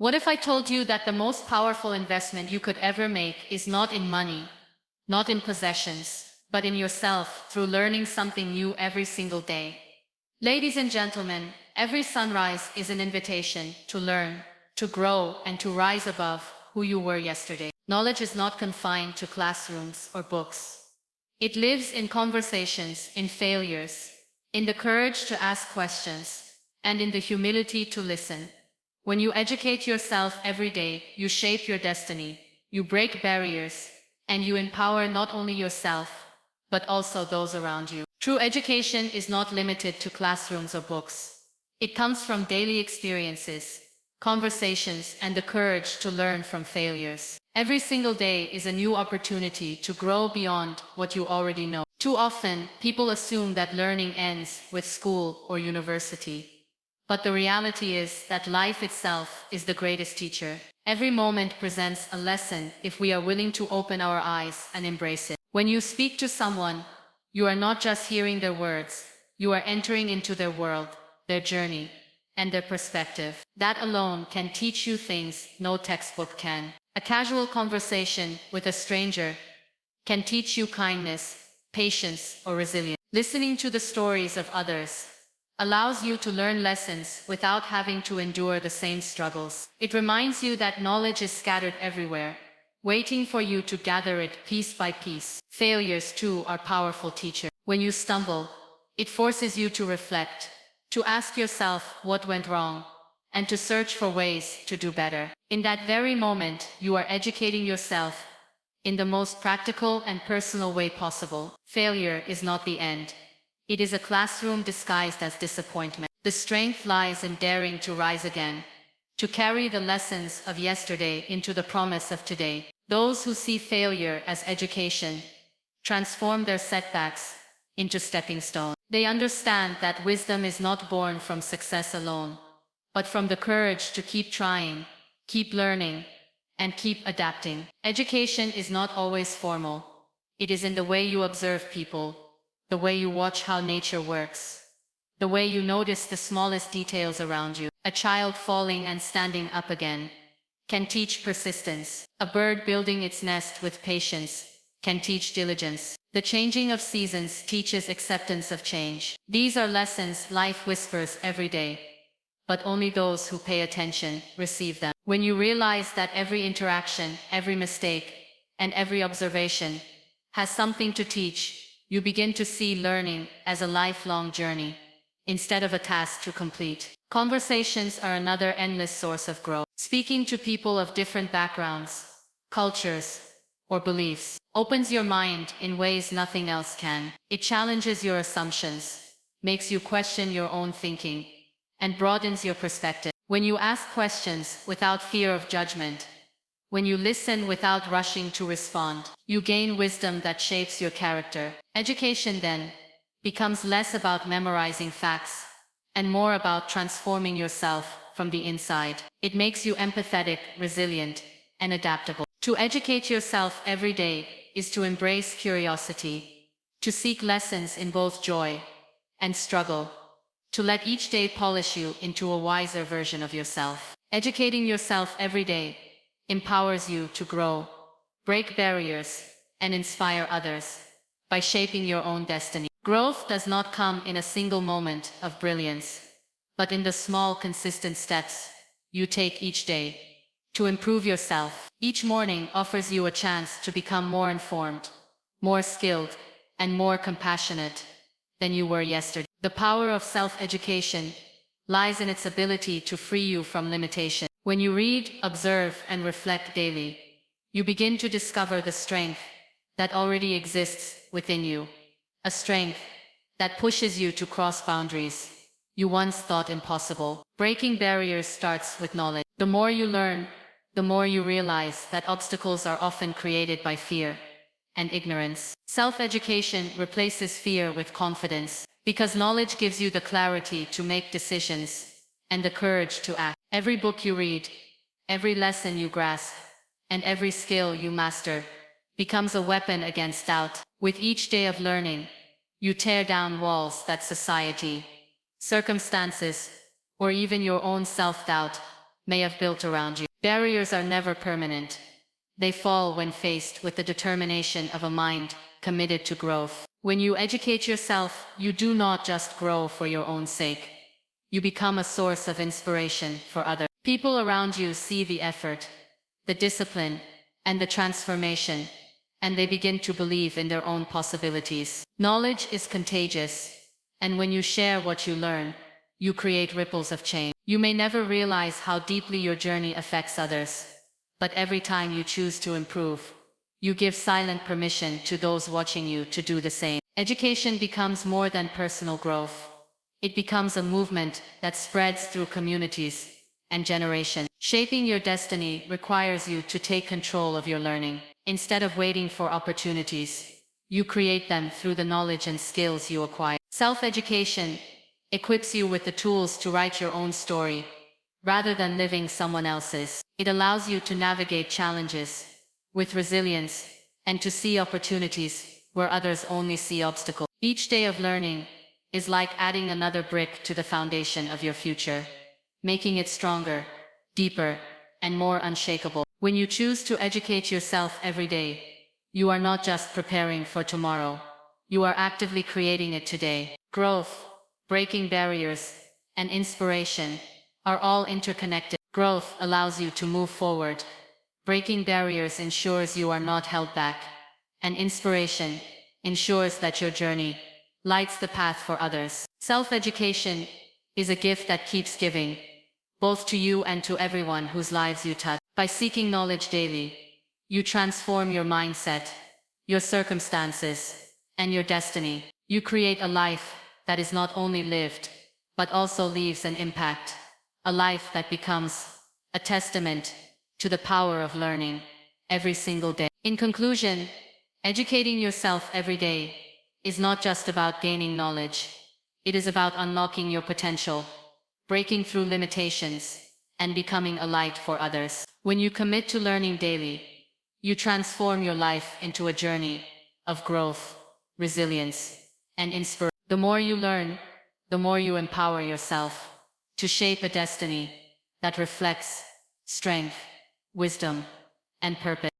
What if I told you that the most powerful investment you could ever make is not in money, not in possessions, but in yourself through learning something new every single day? Ladies and gentlemen, every sunrise is an invitation to learn, to grow, and to rise above who you were yesterday. Knowledge is not confined to classrooms or books. It lives in conversations, in failures, in the courage to ask questions, and in the humility to listen. When you educate yourself every day, you shape your destiny, you break barriers, and you empower not only yourself, but also those around you. True education is not limited to classrooms or books. It comes from daily experiences, conversations, and the courage to learn from failures. Every single day is a new opportunity to grow beyond what you already know. Too often, people assume that learning ends with school or university. But the reality is that life itself is the greatest teacher. Every moment presents a lesson if we are willing to open our eyes and embrace it. When you speak to someone, you are not just hearing their words, you are entering into their world, their journey, and their perspective. That alone can teach you things no textbook can. A casual conversation with a stranger can teach you kindness, patience, or resilience. Listening to the stories of others allows you to learn lessons without having to endure the same struggles. It reminds you that knowledge is scattered everywhere, waiting for you to gather it piece by piece. Failures, too, are powerful teachers. When you stumble, it forces you to reflect, to ask yourself what went wrong, and to search for ways to do better. In that very moment, you are educating yourself in the most practical and personal way possible. Failure is not the end. It is a classroom disguised as disappointment. The strength lies in daring to rise again, to carry the lessons of yesterday into the promise of today. Those who see failure as education transform their setbacks into stepping stones. They understand that wisdom is not born from success alone, but from the courage to keep trying, keep learning, and keep adapting. Education is not always formal. It is in the way you observe people, the way you watch how nature works, the way you notice the smallest details around you. A child falling and standing up again can teach persistence. A bird building its nest with patience can teach diligence. The changing of seasons teaches acceptance of change. These are lessons life whispers every day, but only those who pay attention receive them. When you realize that every interaction, every mistake, and every observation has something to teach, you begin to see learning as a lifelong journey, instead of a task to complete. Conversations are another endless source of growth. Speaking to people of different backgrounds, cultures, or beliefs opens your mind in ways nothing else can. It challenges your assumptions, makes you question your own thinking, and broadens your perspective. When you ask questions without fear of judgment, when you listen without rushing to respond, you gain wisdom that shapes your character. Education, then, becomes less about memorizing facts and more about transforming yourself from the inside. It makes you empathetic, resilient, and adaptable. To educate yourself every day is to embrace curiosity, to seek lessons in both joy and struggle, to let each day polish you into a wiser version of yourself. Educating yourself every day empowers you to grow, break barriers, and inspire others by shaping your own destiny. Growth does not come in a single moment of brilliance, but in the small, consistent steps you take each day to improve yourself. Each morning offers you a chance to become more informed, more skilled, and more compassionate than you were yesterday. The power of self-education lies in its ability to free you from limitation. When you read, observe, and reflect daily, you begin to discover the strength that already exists within you. A strength that pushes you to cross boundaries you once thought impossible. Breaking barriers starts with knowledge. The more you learn, the more you realize that obstacles are often created by fear and ignorance. Self-education replaces fear with confidence, because knowledge gives you the clarity to make decisions and the courage to act. Every book you read, every lesson you grasp, and every skill you master becomes a weapon against doubt. With each day of learning, you tear down walls that society, circumstances, or even your own self-doubt may have built around you. Barriers are never permanent. They fall when faced with the determination of a mind committed to growth. When you educate yourself, you do not just grow for your own sake. You become a source of inspiration for others. People around you see the effort, the discipline, and the transformation, and they begin to believe in their own possibilities. Knowledge is contagious, and when you share what you learn, you create ripples of change. You may never realize how deeply your journey affects others, but every time you choose to improve, you give silent permission to those watching you to do the same. Education becomes more than personal growth. It becomes a movement that spreads through communities and generations. Shaping your destiny requires you to take control of your learning. Instead of waiting for opportunities, you create them through the knowledge and skills you acquire. Self-education equips you with the tools to write your own story, rather than living someone else's. It allows you to navigate challenges with resilience and to see opportunities where others only see obstacles. Each day of learning is like adding another brick to the foundation of your future, making it stronger, deeper, and more unshakable. When you choose to educate yourself every day, you are not just preparing for tomorrow, you are actively creating it today. Growth, breaking barriers, and inspiration are all interconnected. Growth allows you to move forward. Breaking barriers ensures you are not held back. And inspiration ensures that your journey lights the path for others. Self-education is a gift that keeps giving, both to you and to everyone whose lives you touch. By seeking knowledge daily, you transform your mindset, your circumstances, and your destiny. You create a life that is not only lived, but also leaves an impact. A life that becomes a testament to the power of learning every single day. In conclusion, educating yourself every day is not just about gaining knowledge. It is about unlocking your potential, breaking through limitations, and becoming a light for others. When you commit to learning daily, you transform your life into a journey of growth, resilience, and inspiration. The more you learn, the more you empower yourself to shape a destiny that reflects strength, wisdom, and purpose.